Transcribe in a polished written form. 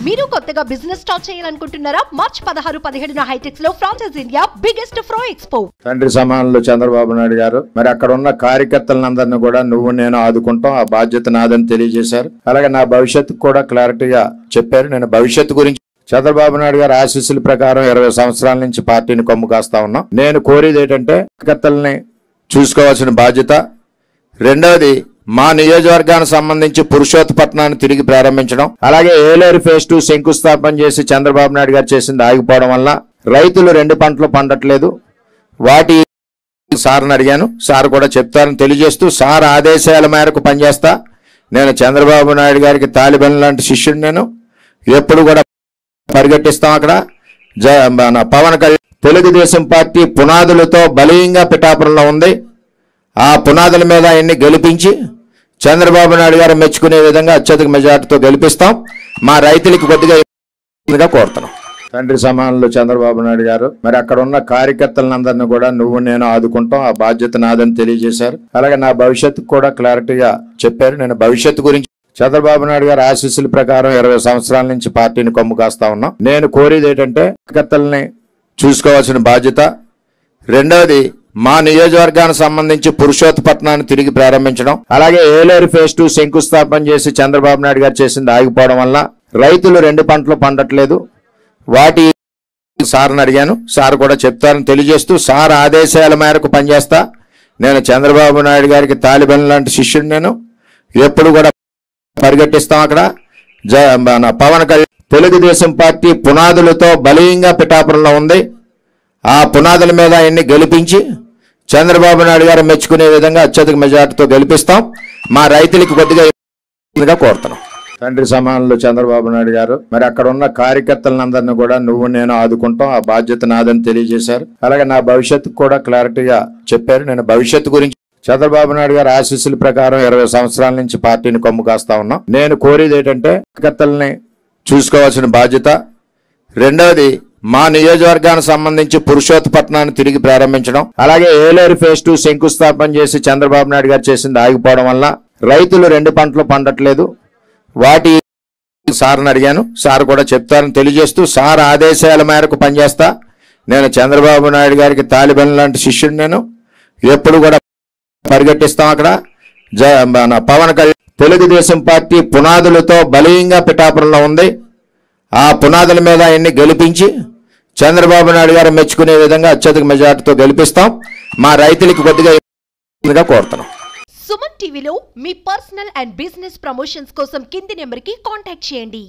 మీరు కొత్తగా business start చేయాలనుకుంటున్నారా? మార్చ్ 16, 17 హైటెక్స్ లో ఫ్రాన్సెస్ ఇండియా బిగ్గెస్ట్ ఫ్రో ఎక్స్పో. తండ్రి సమానులు చంద్రబాబు నాయుడు గారు మరి అక్కడ ఉన్న కార్యకర్తలందరినీ కూడా నువ్వు నేను ఆదుకుంటాం, ఆ బాధ్యత నాదని తెలియజేశారు. అలాగే నా భవిష్యత్తు కూడా క్లారిటీగా చెప్పారు. నేను భవిష్యత్తు గురించి చంద్రబాబు నాయుడు గారు ఆశీస్సుల ప్రకారం 20 సంవత్సరాల నుంచి పార్టీని కొమ్ము కాస్తా ఉన్నాం. నేను కోరేది ఏంటంటే కార్యకర్తల్ని చూసుకోవాల్సిన బాధ్యత. రెండవది, మా నియోజకవర్గానికి సంబంధించి పురుషోత్తపట్నాన్ని తిరిగి ప్రారంభించడం, అలాగే ఏలేరు ఫేజ్ 2 శంకుస్థాపన చేసి చంద్రబాబు నాయుడు గారు చేసింది ఆగిపోవడం వల్ల రైతులు 2 పంటలు పండట్లేదు. వాటి సార్ని అడిగాను, సార్ కూడా చెప్తారని తెలియజేస్తూ సార్ ఆదేశాల మేరకు పనిచేస్తా. నేను చంద్రబాబు నాయుడు గారికి తాలిబాన్ లాంటి శిష్యుడు. నేను ఎప్పుడు కూడా పరిగెట్టిస్తాం. అక్కడ మన పవన్ కళ్యాణ్ తెలుగుదేశం పార్టీ పునాదులతో బలీయంగా పిఠాపురంలో ఉంది. ఆ పునాదుల మీద ఆయన్ని గెలిపించి చంద్రబాబు నాయుడు గారు మెచ్చుకునే విధంగా అత్యధిక మెజార్టీతో గెలిపిస్తాం. మా రైతులకి కొద్దిగా కోరుతున్నాం. తండ్రి సమానులు చంద్రబాబు నాయుడు గారు మరి అక్కడ ఉన్న కార్యకర్తలందరినీ కూడా నువ్వు నేను ఆదుకుంటాం, ఆ బాధ్యత నాదని తెలియజేశారు. అలాగే నా భవిష్యత్తు కూడా క్లారిటీగా చెప్పారు. నేను భవిష్యత్తు గురించి చంద్రబాబు నాయుడు గారు ఆశీస్సుల ప్రకారం 20 సంవత్సరాల నుంచి పార్టీని కొమ్ము కాస్తా ఉన్నాం. నేను కోరేది ఏంటంటే కార్యకర్తల్ని చూసుకోవాల్సిన బాధ్యత. రెండవది, మా నియోజకవర్గానికి సంబంధించి పురుషోత్తపట్నాన్ని తిరిగి ప్రారంభించడం, అలాగే ఏలేరు ఫేజ్ 2 శంకుస్థాపన చేసి చంద్రబాబు నాయుడు గారు చేసింది ఆగిపోవడం వల్ల రైతులు 2 పంటలు పండట్లేదు. వాటి సార్ని అడిగాను, సార్ కూడా చెప్తారని తెలియజేస్తూ సార్ ఆదేశాల మేరకు పనిచేస్తా. నేను చంద్రబాబు నాయుడు గారికి తాలిబాన్ లాంటి శిష్యుడు. నేను ఎప్పుడు కూడా పరిగెట్టిస్తాం. అక్కడ మన పవన్ కళ్యాణ్ తెలుగుదేశం పార్టీ పునాదులతో బలీయంగా పిఠాపురంలో ఉంది. ఆ పునాదుల మీద ఆయన్ని గెలిపించి చంద్రబాబు నాయుడు గారు మెచ్చుకునే విధంగా అత్యధిక మెజార్టీతో గెలిపిస్తాం. మా రైతులకి కొద్దిగా కోరుతున్నాం. తండ్రి సమానులు చంద్రబాబు నాయుడు గారు మరి అక్కడ ఉన్న కార్యకర్తలందరినీ కూడా నువ్వు నేను ఆదుకుంటాం, ఆ బాధ్యత నాదని తెలియజేశారు. అలాగే నా భవిష్యత్తు కూడా క్లారిటీగా చెప్పారు. నేను భవిష్యత్తు గురించి చంద్రబాబు నాయుడు గారు ఆశీస్సుల ప్రకారం 20 సంవత్సరాల నుంచి పార్టీని కొమ్ము కాస్తా ఉన్నాం. నేను కోరేది ఏంటంటే కార్యకర్తల్ని చూసుకోవాల్సిన బాధ్యత. రెండవది, మా నియోజకవర్గానికి సంబంధించి పురుషోత్తపట్నాన్ని తిరిగి ప్రారంభించడం, అలాగే ఏలేరు ఫేజ్ 2 శంకుస్థాపన చేసి చంద్రబాబు నాయుడు గారు చేసింది ఆగిపోవడం వల్ల రైతులు 2 పంటలు పండట్లేదు. వాటి సార్ని అడిగాను, సార్ కూడా చెప్తారని తెలియజేస్తూ సార్ ఆదేశాల మేరకు పనిచేస్తా. నేను చంద్రబాబు నాయుడు గారికి తాలిబాన్ లాంటి శిష్యుడు. నేను ఎప్పుడు కూడా పరిగెట్టిస్తాం. అక్కడ మన పవన్ కళ్యాణ్ తెలుగుదేశం పార్టీ పునాదులతో బలీయంగా పిఠాపురంలో ఉంది. ఆ పునాదుల మీద ఆయన్ని గెలిపించి చంద్రబాబు నాయుడు గారు మెచ్చుకునే విధంగా అత్యధిక మెజార్టీతో గెలిపిస్తాం. మా రైతులకి కొద్దిగా కోరుతున్నాం. సుమన్ టీవీలో మీ పర్సనల్ అండ్ బిజినెస్ ప్రమోషన్స్ కోసం కింది నెంబర్కి కాంటాక్ట్ చేయండి.